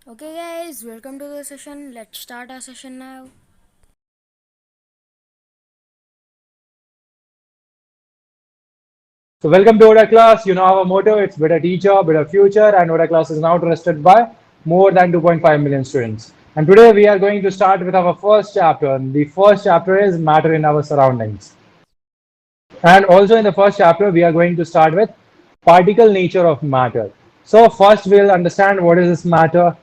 Okay guys, welcome to the session. Let's start our session now. So welcome to ODA class. You know our motto, it's better teacher, better future, and ODA class is now trusted by more than 2.5 million students. And today we are going to start with our first chapter. And the first chapter is matter in our surroundings. And also in the first chapter, we are going to start with particle nature of matter. So first we'll understand what is this matter,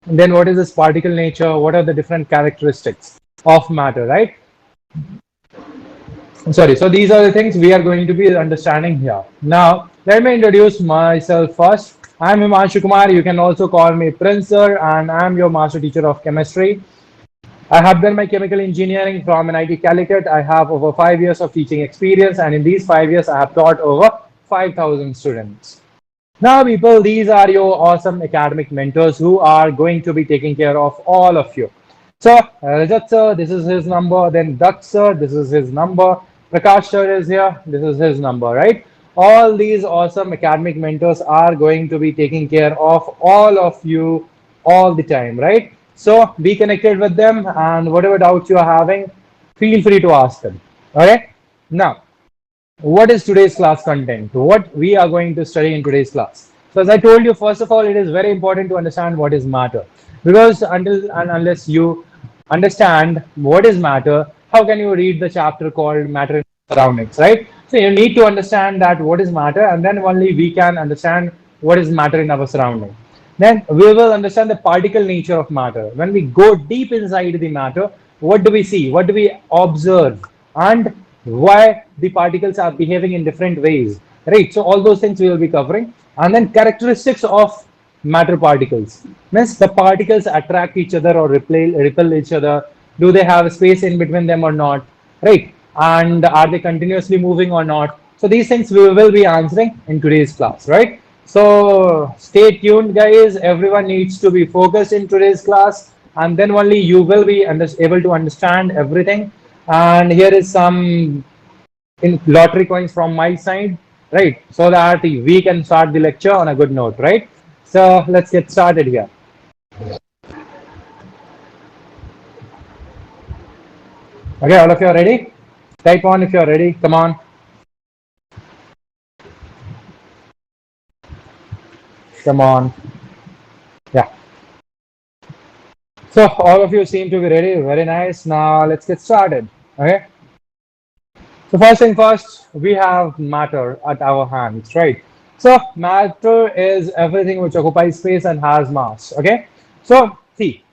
and then what is this particle nature, what are the different characteristics of matter, right? Sorry, so these are the things we are going to be understanding here. Now, let me introduce myself first. I'm Himanshu Kumar. You can also call me Prince Sir, and I'm your master teacher of chemistry. I have done my chemical engineering from NIT Calicut. I have over 5 years of teaching experience, and in these 5 years, I have taught over 5,000 students. Now, people, these are your awesome academic mentors who are going to be taking care of all of you. So, Rajat sir, this is his number. Then Daksh sir, this is his number. Prakash sir is here. This is his number, right? All these awesome academic mentors are going to be taking care of all of you all the time, right? So, be connected with them, and whatever doubts you are having, feel free to ask them. Okay? Now, what is today's class content? What we are going to study in today's class? So as I told you, first of all, it is very important to understand what is matter, because until and unless you understand what is matter, how can you read the chapter called matter in surroundings, right? So you need to understand that what is matter, and then only we can understand what is matter in our surrounding. Then we will understand the particle nature of matter. When we go deep inside the matter, what do we see? What do we observe? And why the particles are behaving in different ways, right? So all those things we will be covering. And then characteristics of matter particles. Means the particles attract each other or repel each other. Do they have space in between them or not? Right? And are they continuously moving or not? So these things we will be answering in today's class, right? So stay tuned, guys. Everyone needs to be focused in today's class, and then only you will be able to understand everything. And here is some in lottery coins from my side, right? So that we can start the lecture on a good note, right? So let's get started here. Okay, all of you are ready? Type on if you're ready. Come on. Come on. Yeah. So all of you seem to be ready. Very nice. Now let's get started. Okay. So first thing first, we have matter at our hands, right? So matter is everything which occupies space and has mass. Okay. So see,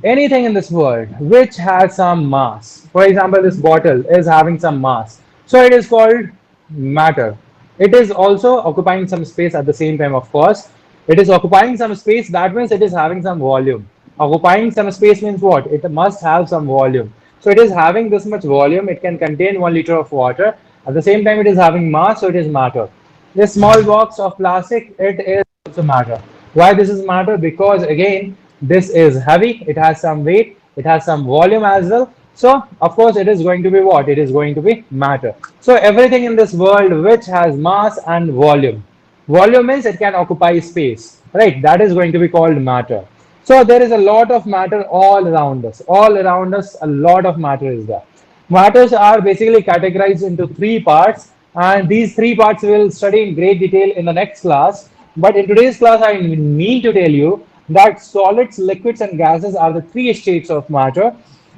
anything in this world which has some mass, for example this bottle is having some mass, so it is called matter. It is also occupying some space at the same time. Of course it is occupying some space, that means it is having some volume. Occupying some space means what? It must have some volume. So it is having this much volume, it can contain 1 liter of water. At the same time it is having mass, so it is matter. This small box of plastic, it is also matter. Why this is matter? Because again, this is heavy, it has some weight, it has some volume as well. So of course it is going to be what? It is going to be matter. So everything in this world which has mass and volume. Volume means it can occupy space, right? That is going to be called matter. So there is a lot of matter all around us. All around us, a lot of matter is there. Matters are basically categorized into three parts, and these three parts we will study in great detail in the next class. But in today's class, I mean to tell you that solids, liquids, and gases are the three states of matter.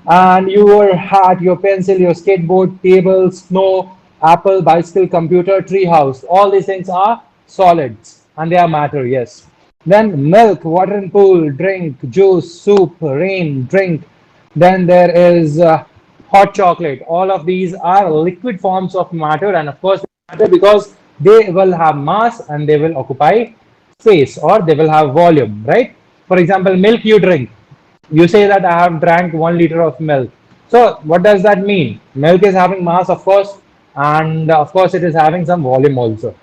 And your hat, your pencil, your skateboard, table, snow, apple, bicycle, computer, tree house, all these things are solids and they are matter, yes. Then milk, water and pool, drink, juice, soup, rain, drink. Then there is hot chocolate. All of these are liquid forms of matter, and of course, matter because they will have mass and they will occupy space or they will have volume, right? For example, milk you drink. You say that I have drank 1 liter of milk. So, what does that mean? Milk is having mass, of course, and of course, it is having some volume also.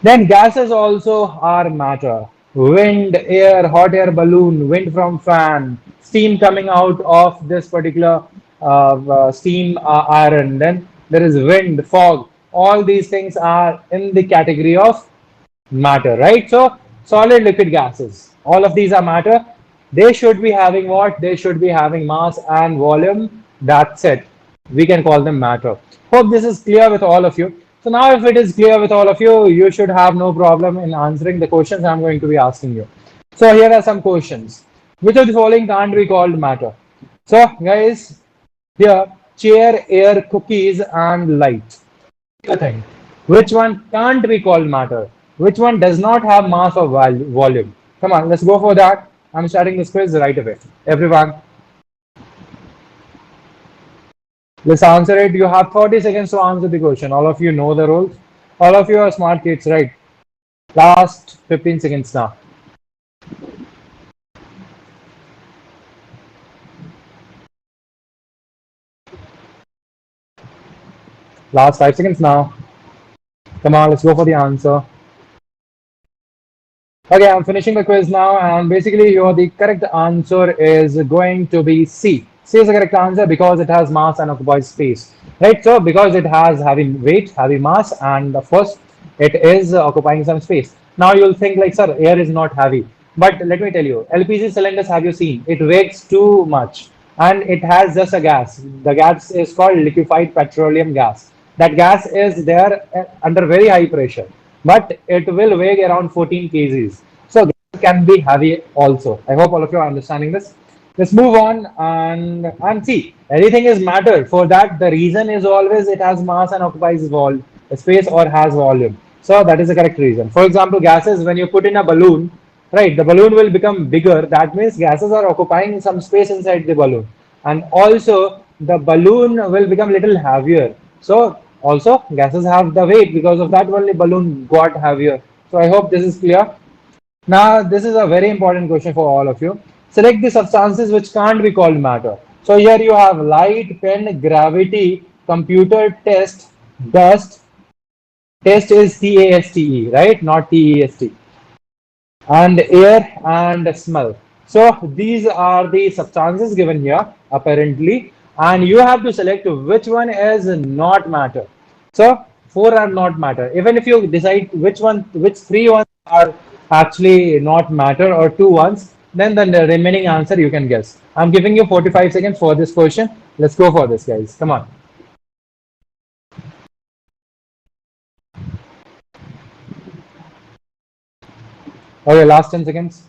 Then gases also are matter. Wind, air, hot air balloon, wind from fan, steam coming out of this particular steam iron. Then there is wind, fog. All these things are in the category of matter, right? So solid, liquid, gases. All of these are matter. They should be having what? They should be having mass and volume. That's it. We can call them matter. Hope this is clear with all of you. So now if it is clear with all of you, you should have no problem in answering the questions I'm going to be asking you. So here are some questions. Which of the following can't be called matter? So guys, here, chair, air, cookies, and light. You think which one can't be called matter? Which one does not have mass or volume? Come on, let's go for that. I'm starting this quiz right away. Everyone, let's answer it. You have 30 seconds to answer the question. All of you know the rules. All of you are smart kids, right? Last 15 seconds now. Last 5 seconds now. Come on, let's go for the answer. Okay, I'm finishing the quiz now, and basically, the correct answer is going to be C. C is the correct answer because it has mass and occupies space, right? So, because it has heavy weight, heavy mass, and of course, it is occupying some space. Now, you'll think like, sir, air is not heavy, but let me tell you, LPG cylinders, have you seen? It weighs too much, and it has just a gas. The gas is called liquefied petroleum gas. That gas is there under very high pressure, but it will weigh around 14 kgs. So gas can be heavy also. I hope all of you are understanding this. Let's move on and see. Anything is matter. For that, the reason is always it has mass and occupies space or has volume. So that is the correct reason. For example, gases, when you put in a balloon, right, the balloon will become bigger. That means gases are occupying some space inside the balloon. And also, the balloon will become little heavier. So also, gases have the weight, because of that only balloon got heavier. So I hope this is clear. Now, this is a very important question for all of you. Select the substances which can't be called matter. So here you have light, pen, gravity, computer, test, dust. Test is TASTE, right? Not TEST. And air and smell. So these are the substances given here, apparently, and you have to select which one is not matter. So four are not matter. Even if you decide which three ones are actually not matter or two ones, then the remaining answer you can guess. I'm giving you 45 seconds for this question. Let's go for this, guys. Come on. Okay, last 10 seconds.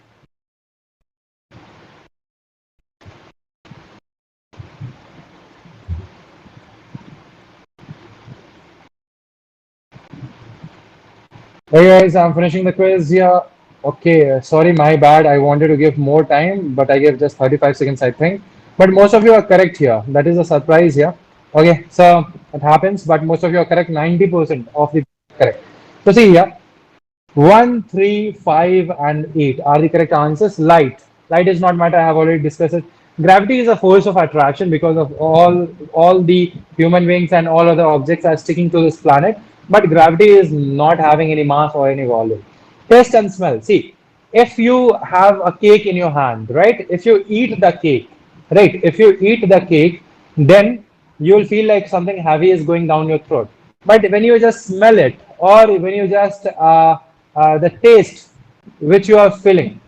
Hey guys, I'm finishing the quiz here. Okay, sorry, my bad. I wanted to give more time, but I gave just 35 seconds, I think. But most of you are correct here. That is a surprise here. Okay, so it happens, but most of you are correct. 90% of the correct. So see here, 1, 3, 5, and 8 are the correct answers. Light. Light is not matter. I have already discussed it. Gravity is a force of attraction because of all the human beings and all other objects are sticking to this planet. But gravity is not having any mass or any volume. Taste and smell. See, if you have a cake in your hand, right? If you eat the cake, right? If you eat the cake, then you'll feel like something heavy is going down your throat. But when you just smell it, or when you just the taste which you are feeling,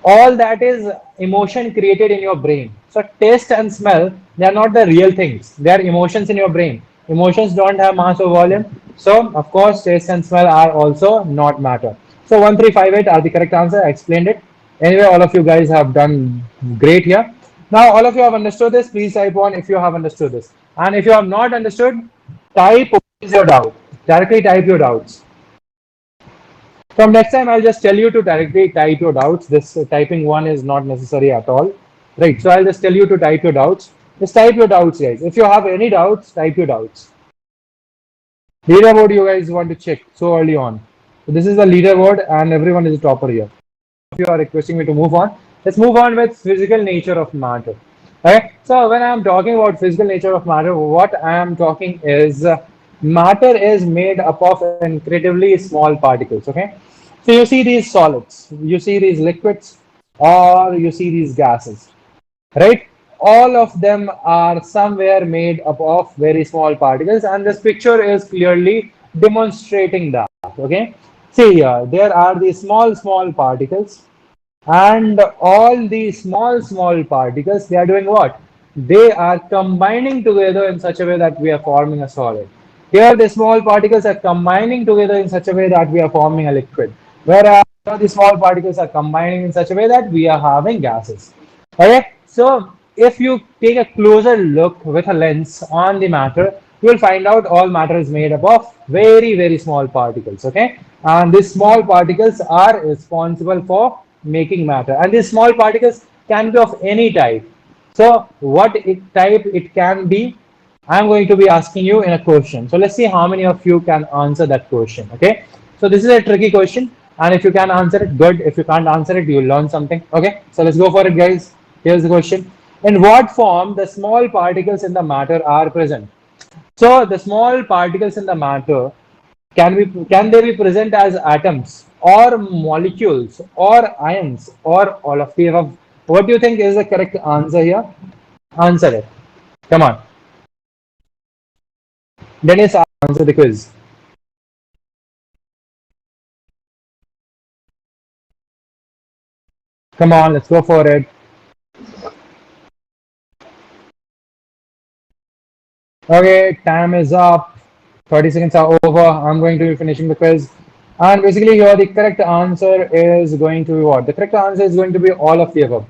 all that is emotion created in your brain. So taste and smell, they are not the real things. They are emotions in your brain. Emotions don't have mass or volume. So of course, taste and smell are also not matter. So 1358 are the correct answer. I explained it. Anyway, all of you guys have done great here. Now, all of you have understood this. Please type one if you have understood this. And if you have not understood, type what is your doubt. Directly type your doubts. From next time, I'll just tell you to directly type your doubts. This typing one is not necessary at all. Right. So I'll just tell you to type your doubts. Just type your doubts, guys. If you have any doubts, type your doubts. Leaderboard you guys want to check so early on. So this is the leaderboard and everyone is a topper here. If you are requesting me to move on, let's move on with physical nature of matter. Okay. So when I'm talking about physical nature of matter, what I am talking is matter is made up of incredibly small particles. Okay. So you see these solids, you see these liquids, or you see these gases, right? All of them are somewhere made up of very small particles, and this picture is clearly demonstrating that. Okay, see here, there are these small particles, and all these small particles, they are doing what? They are combining together in such a way that we are forming a solid. Here the small particles are combining together in such a way that we are forming a liquid, whereas here the small particles are combining in such a way that we are having gases. Okay, so if you take a closer look with a lens on the matter, you will find out all matter is made up of very small particles. Okay, and these small particles are responsible for making matter, and these small particles can be of any type. So what type it can be, I'm going to be asking you in a question. So let's see how many of you can answer that question. Okay. So this is a tricky question, and if you can answer it, good. If you can't answer it, you'll learn something. Okay. So let's go for it, guys. Here's the question: in what form the small particles in the matter are present? So the small particles in the matter can they be present as atoms or molecules or ions or all of the above? What do you think is the correct answer here? Answer it. Come on. Dennis, answer the quiz. Come on, let's go for it. Okay, time is up. 30 seconds are over. I'm going to be finishing the quiz. And basically, here the correct answer is going to be what? The correct answer is going to be all of the above.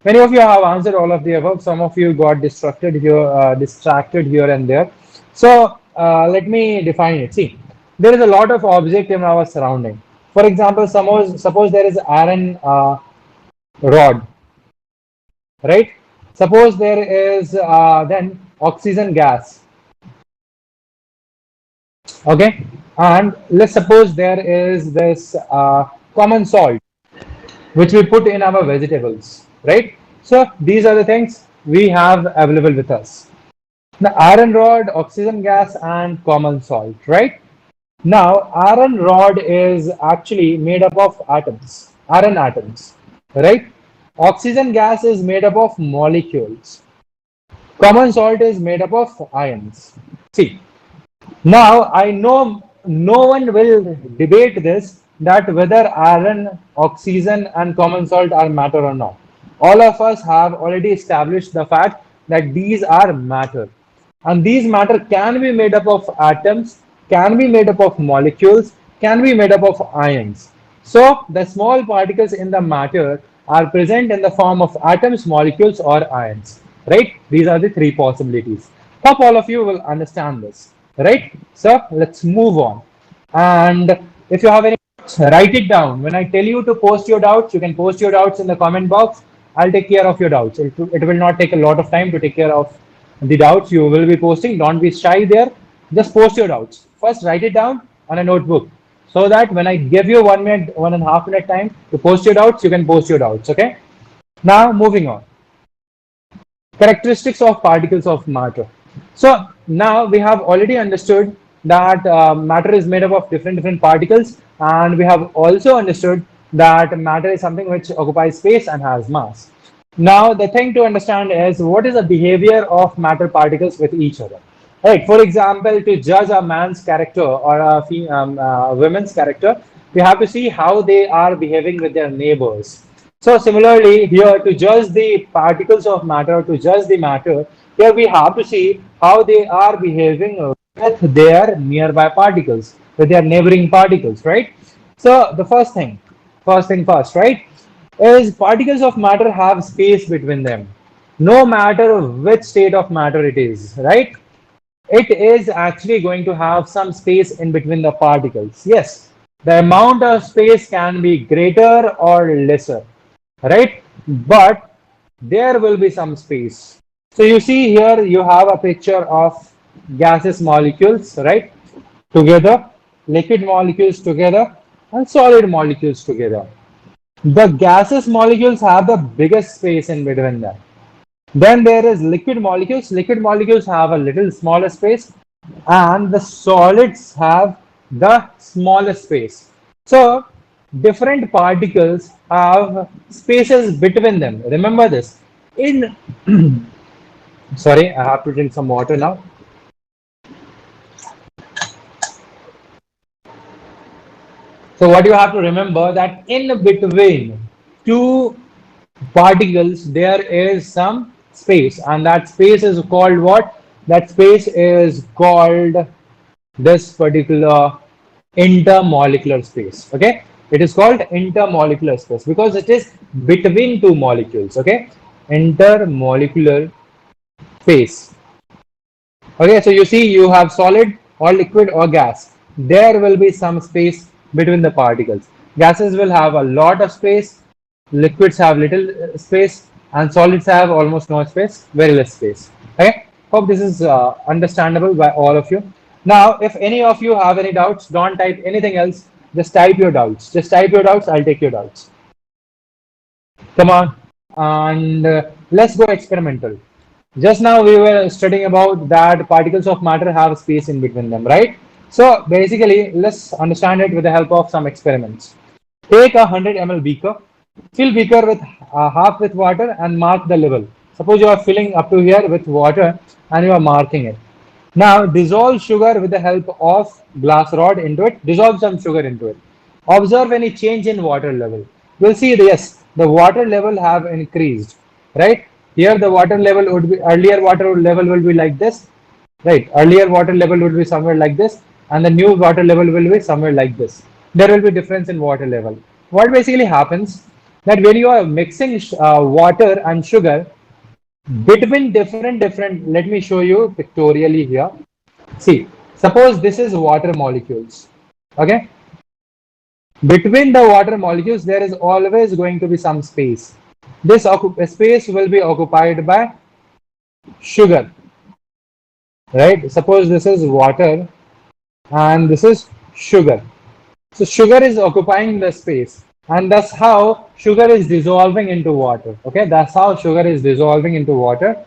Many of you have answered all of the above. Some of you got distracted here and there. So let me define it. See, there is a lot of object in our surrounding. For example, suppose there is iron rod, right? Suppose there is then oxygen gas, okay? And let's suppose there is this common salt which we put in our vegetables, right? So these are the things we have available with us. The iron rod, oxygen gas, and common salt, right? Now, iron rod is actually made up of atoms, iron atoms, right? Oxygen gas is made up of molecules. Common salt is made up of ions. See, now I know no one will debate this that whether iron, oxygen, and common salt are matter or not. All of us have already established the fact that these are matter. And these matter can be made up of atoms, can be made up of molecules, can be made up of ions. So the small particles in the matter are present in the form of atoms, molecules, or ions. Right? These are the three possibilities. Hope all of you will understand this. Right? So let's move on. And if you have any doubts, write it down. When I tell you to post your doubts, you can post your doubts in the comment box. I'll take care of your doubts. It will not take a lot of time to take care of the doubts you will be posting. Don't be shy there. Just post your doubts. First, write it down on a notebook so that when I give you 1 minute, 1.5 minute time to post your doubts, you can post your doubts. Okay. Now, moving on. Characteristics of particles of matter. So now we have already understood that matter is made up of different particles, and we have also understood that matter is something which occupies space and has mass. Now the thing to understand is what is the behavior of matter particles with each other. Right. For example, to judge a man's character or a woman's character, we have to see how they are behaving with their neighbors. So similarly, here to judge the particles of matter, to judge the matter, here we have to see how they are behaving with their nearby particles, with their neighboring particles, right? So the first thing first, right, is particles of matter have space between them. No matter which state of matter it is, right? It is actually going to have some space in between the particles. Yes, the amount of space can be greater or lesser, right? But there will be some space. So you see here you have a picture of gaseous molecules, right? Together, liquid molecules together, and solid molecules together. The gaseous molecules have the biggest space in between them. Then there is liquid molecules. Liquid molecules have a little smaller space, and the solids have the smallest space. So different particles have spaces between them. Remember this. In sorry, I have to drink some water now. So what you have to remember that in between, two particles, there is some space, and that space is called what? That space is called this particular intermolecular space. Okay, it is called intermolecular space because it is between two molecules. Okay, intermolecular space. Okay, so you see, you have solid or liquid or gas. There will be some space between the particles. Gases will have a lot of space, liquids have little space, and solids have almost no space, very less space. Okay, hope this is understandable by all of you. Now, if any of you have any doubts, don't type anything else. Just type your doubts. Just type your doubts. I'll take your doubts. Come on, and let's go experimental. Just now we were studying about that particles of matter have space in between them, right? So basically, let's understand it with the help of some experiments. Take a 100 ml beaker, fill beaker with half with water and mark the level. Suppose you are filling up to here with water and you are marking it. Now dissolve sugar with the help of glass rod into it. Dissolve some sugar into it. Observe any change in water level. We'll see yes, the water level have increased, right? Here the water level would be earlier water level will be like this, right? Earlier water level would be somewhere like this, and the new water level will be somewhere like this. There will be difference in water level. What basically happens that when you are mixing water and sugar between different, let me show you pictorially here. See, suppose this is water molecules. Okay, between the water molecules there is always going to be some space. This space will be occupied by sugar, right? Suppose this is water and this is sugar. So sugar is occupying the space, and that's how sugar is dissolving into water. Okay, that's how sugar is dissolving into water.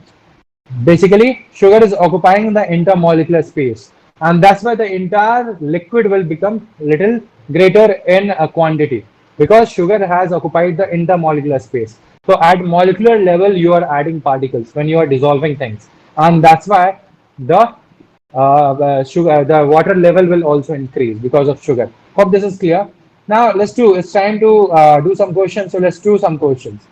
Basically, sugar is occupying the intermolecular space, and that's why the entire liquid will become little greater in a quantity because sugar has occupied the intermolecular space. So at molecular level, you are adding particles when you are dissolving things, and that's why the water level will also increase because of sugar. Hope this is clear. Now let's do. It's time to do some questions. So let's do some questions.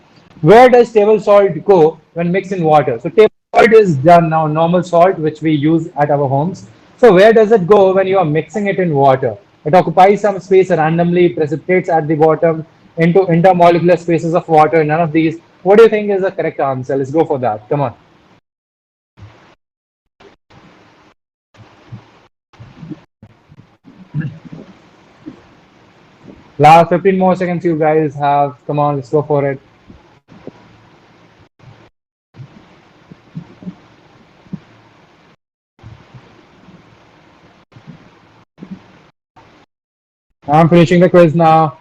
Where does table salt go when mixed in water? So table salt is the now normal salt which we use at our homes. So where does it go when you are mixing it in water? It occupies some space randomly, precipitates at the bottom into intermolecular spaces of water. None of these. What do you think is the correct answer? Let's go for that. Come on. Last 15 more seconds you guys have. Come on, let's go for it. I'm finishing the quiz now.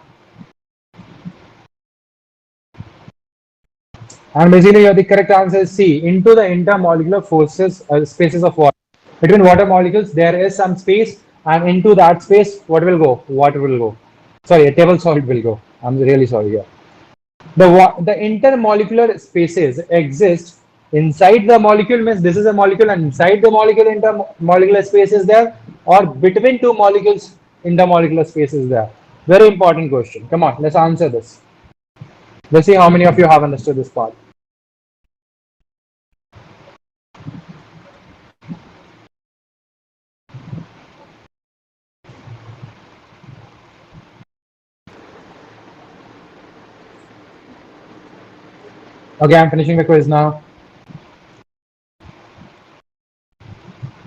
And basically, the correct answer is C. Into the intermolecular forces, spaces of water. Between water molecules, there is some space, and into that space, what will go? Water will go. Sorry, a table salt will go. I'm really sorry here. The intermolecular spaces exist inside the molecule, means this is a molecule, and inside the molecule, intermolecular space is there, or between two molecules, intermolecular space is there. Very important question. Come on, let's answer this. Let's see how many of you have understood this part. Okay, I'm finishing the quiz now.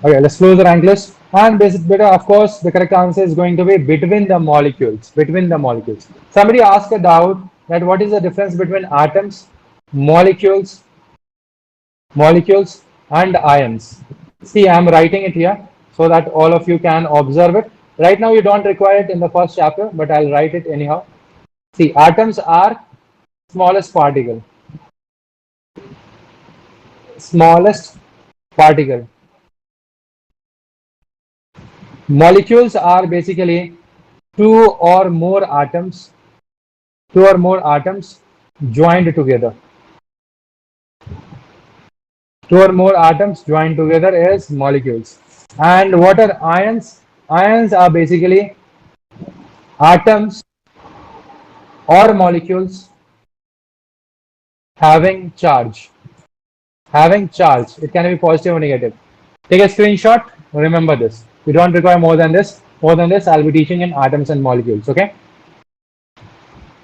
Okay, let's close the rank list. And basic of course, the correct answer is going to be between the molecules. Between the molecules. Somebody asked a doubt that what is the difference between atoms, molecules, molecules, and ions. See, I'm writing it here so that all of you can observe it. Right now, you don't require it in the first chapter, but I'll write it anyhow. See, atoms are smallest particle. Smallest particle. Molecules are basically two or more atoms joined together. Two or more atoms joined together is molecules. And what are ions? Ions are basically atoms or molecules having charge. Having charge. It can be positive or negative. Take a screenshot. Remember this. You don't require more than this. More than this, I'll be teaching in atoms and molecules. Okay.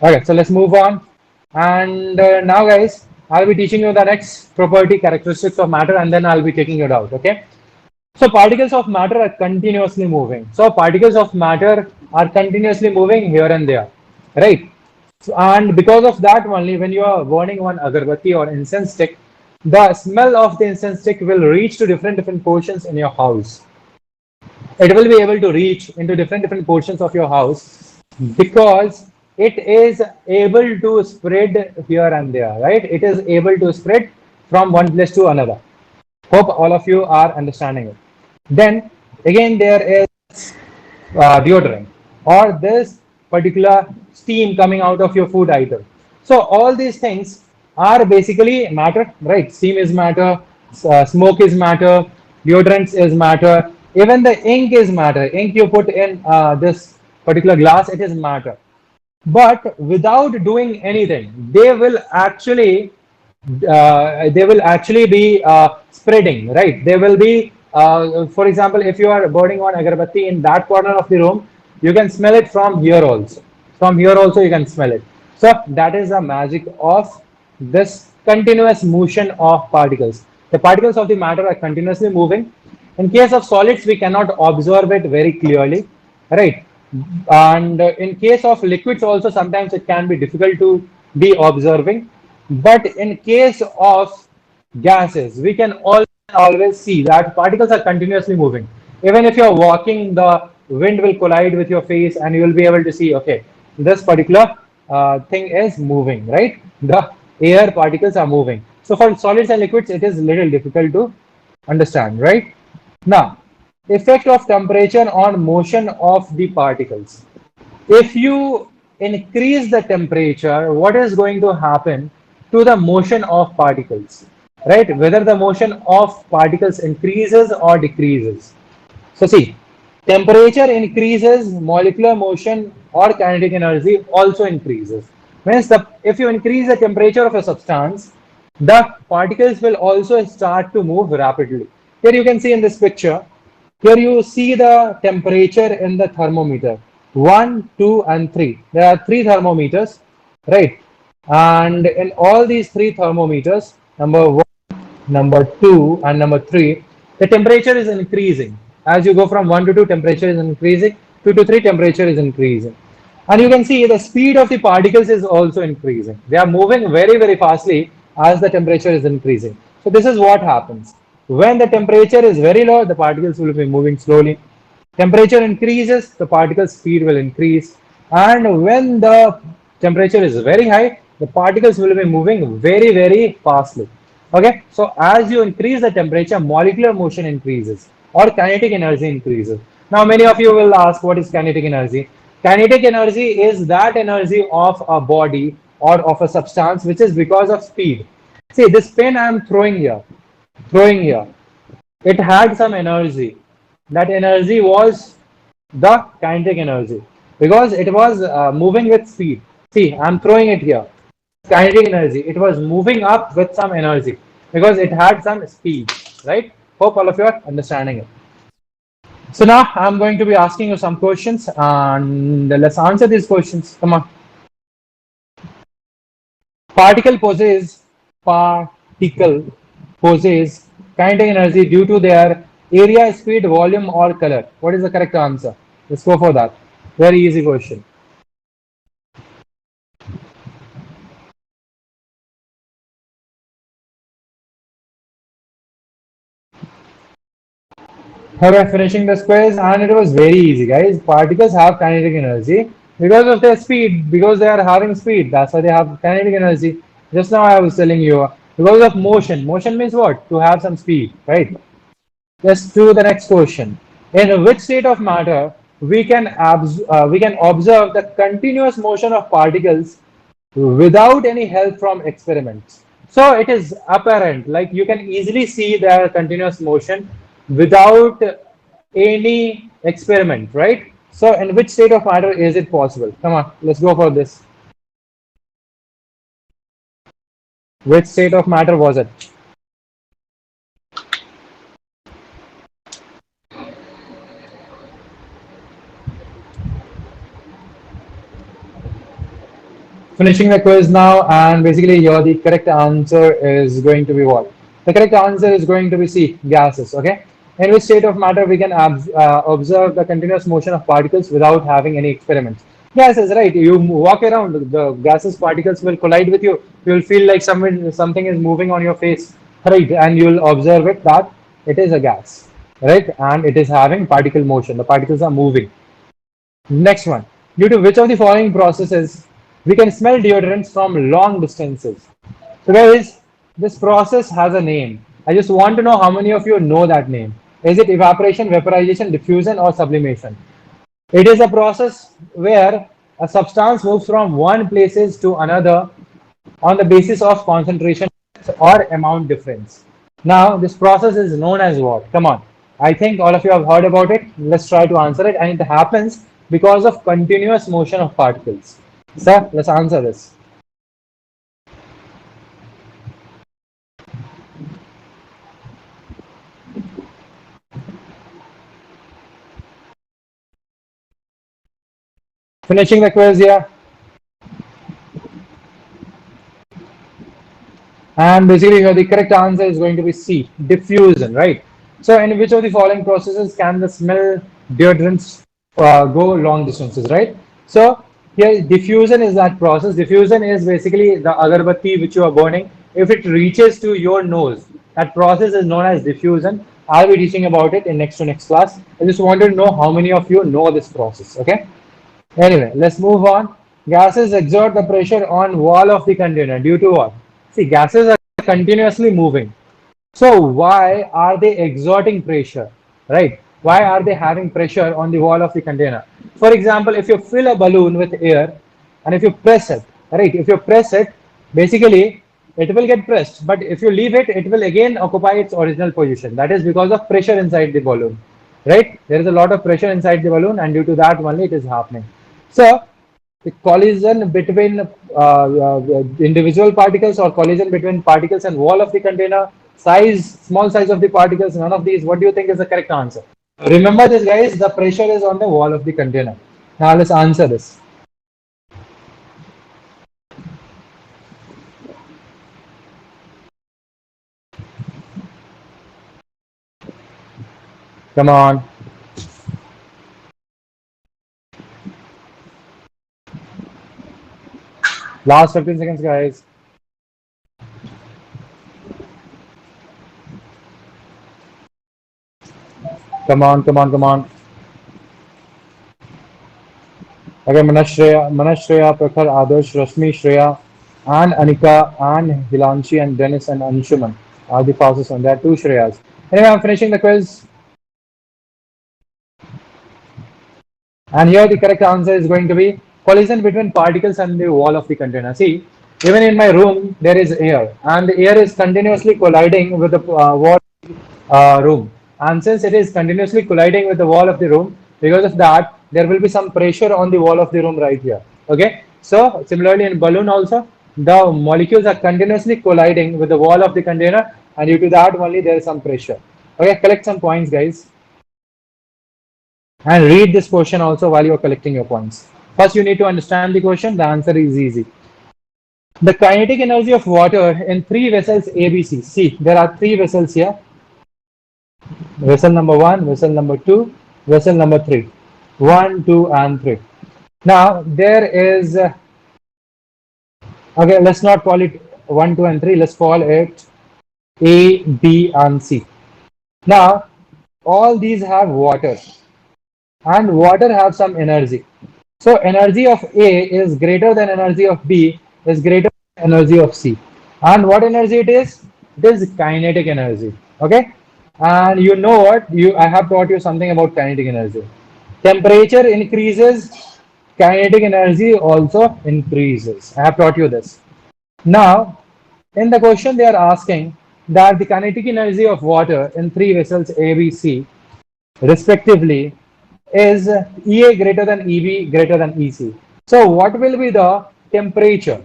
Okay. So let's move on. And now, guys, I'll be teaching you the next property characteristics of matter, and then I'll be taking it out. Okay. So particles of matter are continuously moving. So particles of matter are continuously moving here and there, right? And because of that only, when you are burning one agarbatti or incense stick, the smell of the incense stick will reach to different portions in your house. It will be able to reach into different portions of your house because it is able to spread here and there, right? It is able to spread from one place to another. Hope all of you are understanding it. Then again, there is deodorant or this particular steam coming out of your food item. So all these things are basically matter, right? Steam is matter, smoke is matter, deodorants is matter, even the ink is matter. Ink you put in this particular glass, it is matter. But without doing anything, they will actually be spreading, right? They will be, for example, if you are burning one agarbatti in that corner of the room, you can smell it from here also. From here also, you can smell it. So that is the magic of this continuous motion of particles. The particles of the matter are continuously moving. In case of solids, we cannot observe it very clearly, right? And in case of liquids also, sometimes it can be difficult to be observing. But in case of gases, we can always see that particles are continuously moving. Even if you're walking, the wind will collide with your face and you will be able to see, okay, this particular thing is moving, right? The air particles are moving. So for solids and liquids, it is little difficult to understand, right? Now, effect of temperature on motion of the particles. If you increase the temperature, what is going to happen to the motion of particles, right? Whether the motion of particles increases or decreases. So see, temperature increases, molecular motion or kinetic energy also increases. Means if you increase the temperature of a substance, the particles will also start to move rapidly. Here you can see in this picture, here you see the temperature in the thermometer. 1, 2, and 3. There are three thermometers, right? And in all these three thermometers, number 1, number 2, and number 3, the temperature is increasing. As you go from 1 to 2, temperature is increasing. 2 to 3, temperature is increasing. And you can see the speed of the particles is also increasing. They are moving very fastly as the temperature is increasing. So this is what happens. When the temperature is very low, the particles will be moving slowly. Temperature increases, the particle speed will increase. And when the temperature is very high, the particles will be moving very fastly. Okay, so as you increase the temperature, molecular motion increases or kinetic energy increases. Now, many of you will ask, what is kinetic energy? Kinetic energy is that energy of a body or of a substance which is because of speed. See, this pen I am throwing here, it had some energy. That energy was the kinetic energy because it was moving with speed. See, I'm throwing it here. Kinetic energy. It was moving up with some energy because it had some speed, right? Hope all of you are understanding it. So now I'm going to be asking you some questions and let's answer these questions. Come on. Particle possess particle possess kinetic energy due to their area, speed, volume, or color. What is the correct answer? Let's go for that. Very easy question. Alright, finishing this quiz, and it was very easy, guys. Particles have kinetic energy because of their speed, because they are having speed. That's why they have kinetic energy. Just now I was telling you, because of motion. Motion means what? To have some speed, right? Let's do the next question. In which state of matter we can observe the continuous motion of particles without any help from experiments? So it is apparent, like you can easily see their continuous motion without any experiment, right? So in which state of matter is it possible? Come on, let's go for this. Which state of matter was it? Finishing the quiz now, and basically, your the correct answer is going to be what? The correct answer is going to be C, gases. Okay. In which state of matter we can observe the continuous motion of particles without having any experiments? Gases, right? You walk around, the gases particles will collide with you. You will feel like something is moving on your face, right? And you will observe it that it is a gas, right? And it is having particle motion. The particles are moving. Next one. Due to which of the following processes we can smell deodorants from long distances? So guys, this process has a name. I just want to know how many of you know that name. Is it evaporation, vaporization, diffusion, or sublimation? It is a process where a substance moves from one places to another on the basis of concentration or amount difference. Now, this process is known as what? Come on. I think all of you have heard about it. Let's try to answer it. And it happens because of continuous motion of particles. Sir, let's answer this. Finishing the quiz here. And basically, here the correct answer is going to be C, diffusion, right? So, in which of the following processes can the smell deodorants go long distances, right? So, here diffusion is that process. Diffusion is basically the agarbatti which you are burning. If it reaches to your nose, that process is known as diffusion. I'll be teaching about it in next to next class. I just wanted to know how many of you know this process, okay? Anyway, let's move on. Gases exert the pressure on wall of the container due to what? See, gases are continuously moving. So why are they exerting pressure, right? Why are they having pressure on the wall of the container? For example, if you fill a balloon with air and if you press it, right? If you press it, basically it will get pressed. But if you leave it, it will again occupy its original position. That is because of pressure inside the balloon, right? There is a lot of pressure inside the balloon, and due to that only it is happening. So the collision between individual particles or collision between particles and wall of the container, small size of the particles, none of these. What do you think is the correct answer? Remember this, guys. The pressure is on the wall of the container. Now let's answer this. Come on. Last 15 seconds, guys. Come on, come on, come on. Okay, Manashreya, Prakhar, Adarsh, Rashmi, Shreya, and Anika, and Hilanshi, and Dennis, and Anshuman are the fastest one. There are two Shreyas. Anyway, I'm finishing the quiz. And here the correct answer is going to be collision between particles and the wall of the container. See, even in my room, there is air, and the air is continuously colliding with the wall room. And since it is continuously colliding with the wall of the room, because of that, there will be some pressure on the wall of the room right here. Okay. So similarly in balloon also, the molecules are continuously colliding with the wall of the container, and due to that only there is some pressure. Okay. Collect some points, guys. And read this question also while you're collecting your points. First, you need to understand the question. The answer is easy. The kinetic energy of water in three vessels ABC. See, there are three vessels here. Vessel number one, vessel number two, vessel number three. One, two, and three. Now, there is, okay, let's not call it one, two, and three. Let's call it A, B, and C. Now, all these have water, and water have some energy. So energy of A is greater than energy of B is greater than energy of C. And what energy it is? It is kinetic energy. Okay. And you know what? I have taught you something about kinetic energy. Temperature increases, kinetic energy also increases. I have taught you this. Now, in the question they are asking that the kinetic energy of water in three vessels A, B, C respectively is EA greater than EB greater than EC. So what will be the temperature,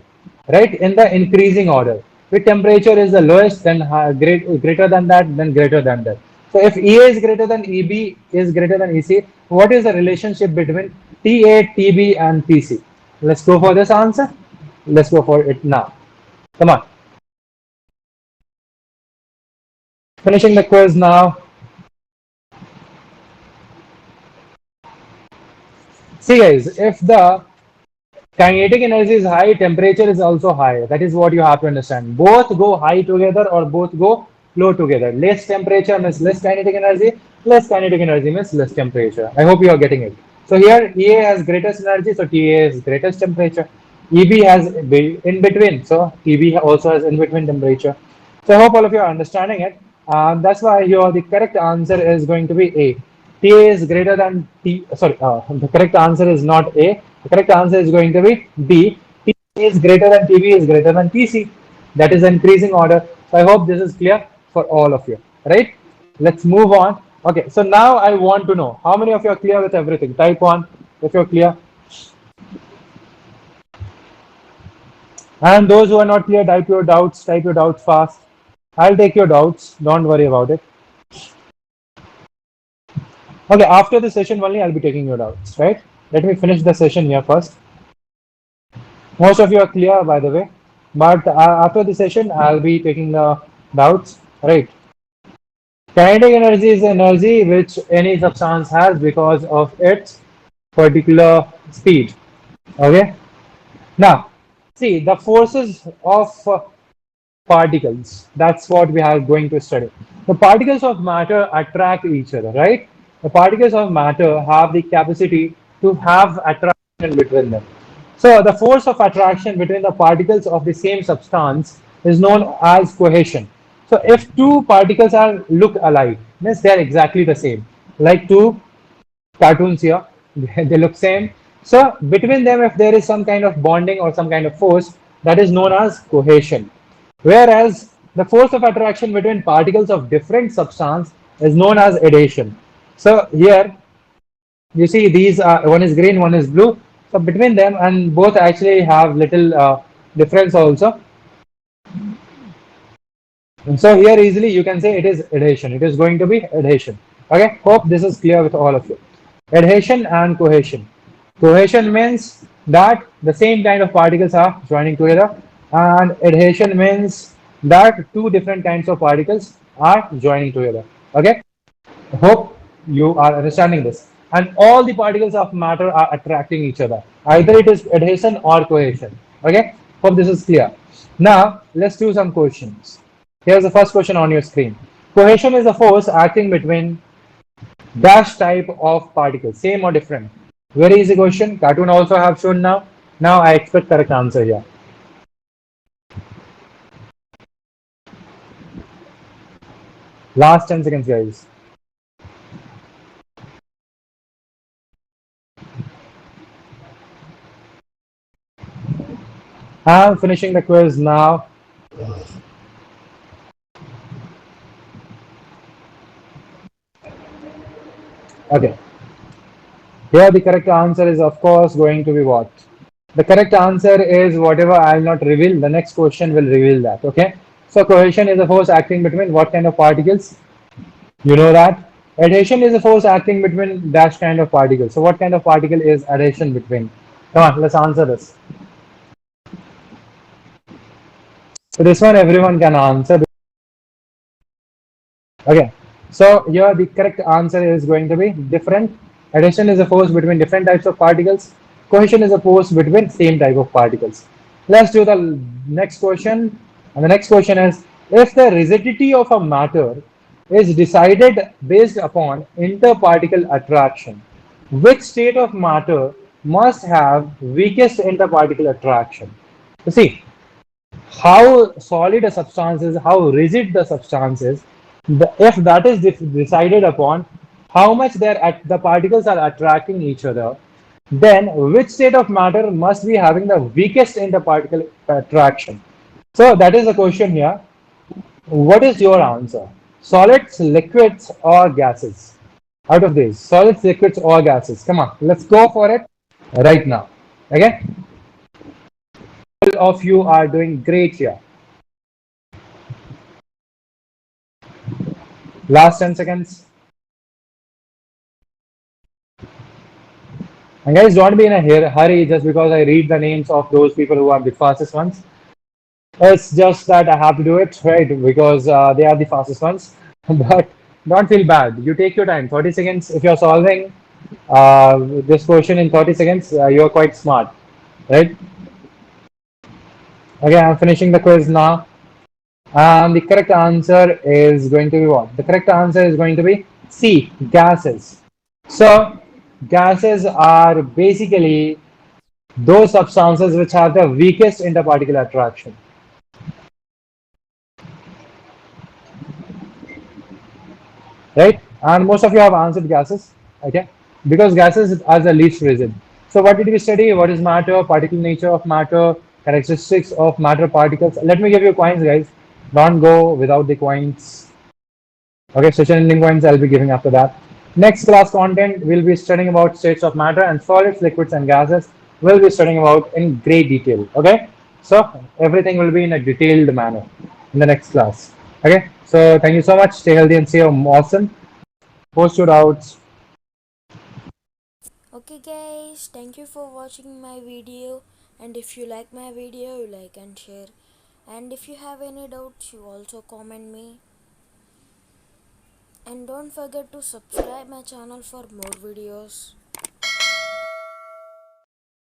right, in the increasing order? If temperature is the lowest, then greater than that, then greater than that. So if EA is greater than EB is greater than EC, what is the relationship between TA, TB, and TC? Let's go for this answer. Let's go for it now. Come on. Finishing the quiz now. See guys, if the kinetic energy is high, temperature is also high. That is what you have to understand. Both go high together or both go low together. Less temperature means less kinetic energy. Less kinetic energy means less temperature. I hope you are getting it. So here EA has greatest energy, so TA is greatest temperature. EB has in between, so TB also has in between temperature. So I hope all of you are understanding it. That's why your the correct answer is going to be A. TA is greater than T. Sorry, the correct answer is not A. The correct answer is going to be B. T is greater than TB is greater than TC. That is increasing order. So I hope this is clear for all of you. Right? Let's move on. Okay. So now I want to know how many of you are clear with everything. Type 1 if you're clear. And those who are not clear, type your doubts. Type your doubts fast. I'll take your doubts. Don't worry about it. Okay, after the session only, I'll be taking your doubts, right? Let me finish the session here first. Most of you are clear, by the way. But after the session, I'll be taking the doubts, right? Kinetic energy is energy which any substance has because of its particular speed. Okay? Now, see, the forces of particles. That's what we are going to study. The particles of matter attract each other, right? The particles of matter have the capacity to have attraction between them. So the force of attraction between the particles of the same substance is known as cohesion. So if two particles are look alike, means they are exactly the same, like two cartoons here, they look same. So between them, if there is some kind of bonding or some kind of force, that is known as cohesion. Whereas the force of attraction between particles of different substance is known as adhesion. So here you see these one is green, one is blue. So between them and both actually have little difference also. And so here easily you can say it is adhesion. It is going to be adhesion. Okay, hope this is clear with all of you. Adhesion and cohesion. Cohesion means that the same kind of particles are joining together, and adhesion means that two different kinds of particles are joining together. Okay, hope you are understanding this. And all the particles of matter are attracting each other. Either it is adhesion or cohesion. Okay, hope this is clear. Now let's do some questions. Here's the first question on your screen. Cohesion is a force acting between dash type of particles, same or different. Very easy question. Cartoon also have shown now. Now I expect correct answer here. Last 10 seconds, guys. I'm finishing the quiz now. Okay. Here the correct answer is of course going to be what? The correct answer is whatever I'll not reveal, the next question will reveal that. Okay. So cohesion is a force acting between what kind of particles? You know that. Adhesion is a force acting between dash kind of particles. So what kind of particle is adhesion between? Come on, let's answer this. So this one everyone can answer. Okay, so here the correct answer is going to be different. Adhesion is a force between different types of particles. Cohesion is a force between same type of particles. Let's do the next question. And the next question is, if the rigidity of a matter is decided based upon interparticle attraction, which state of matter must have weakest interparticle attraction? You see, how solid a substance is, how rigid the substance is, if that is decided upon how much the particles are attracting each other, then which state of matter must be having the weakest interparticle attraction? So that is the question here. What is your answer? Solids, liquids, or gases? Out of these, solids, liquids, or gases? Come on, let's go for it right now. Okay? All of you are doing great here. Last 10 seconds. And guys, don't be in a hurry just because I read the names of those people who are the fastest ones. It's just that I have to do it, right? Because they are the fastest ones. But don't feel bad. You take your time. 30 seconds. If you're solving this question in 30 seconds, you're quite smart, right? Okay, I'm finishing the quiz now. The correct answer is going to be what? The correct answer is going to be C, gases. So, gases are basically those substances which have the weakest interparticular attraction, right? And most of you have answered gases, okay? Because gases are the least rigid. So, what did we study? What is matter, particle nature of matter, characteristics of matter particles? Let me give you coins, guys. Don't go without the coins. Okay, session ending points I'll be giving after that. Next class content, we'll be studying about states of matter and solids, liquids, and gases. We'll be studying about in great detail. Okay, so everything will be in a detailed manner in the next class. Okay, so thank you so much. Stay healthy and stay awesome. Post your doubts. Okay guys, thank you for watching my video, and if you like my video, you like and share, and if you have any doubts, you also comment me, and don't forget to subscribe my channel for more videos.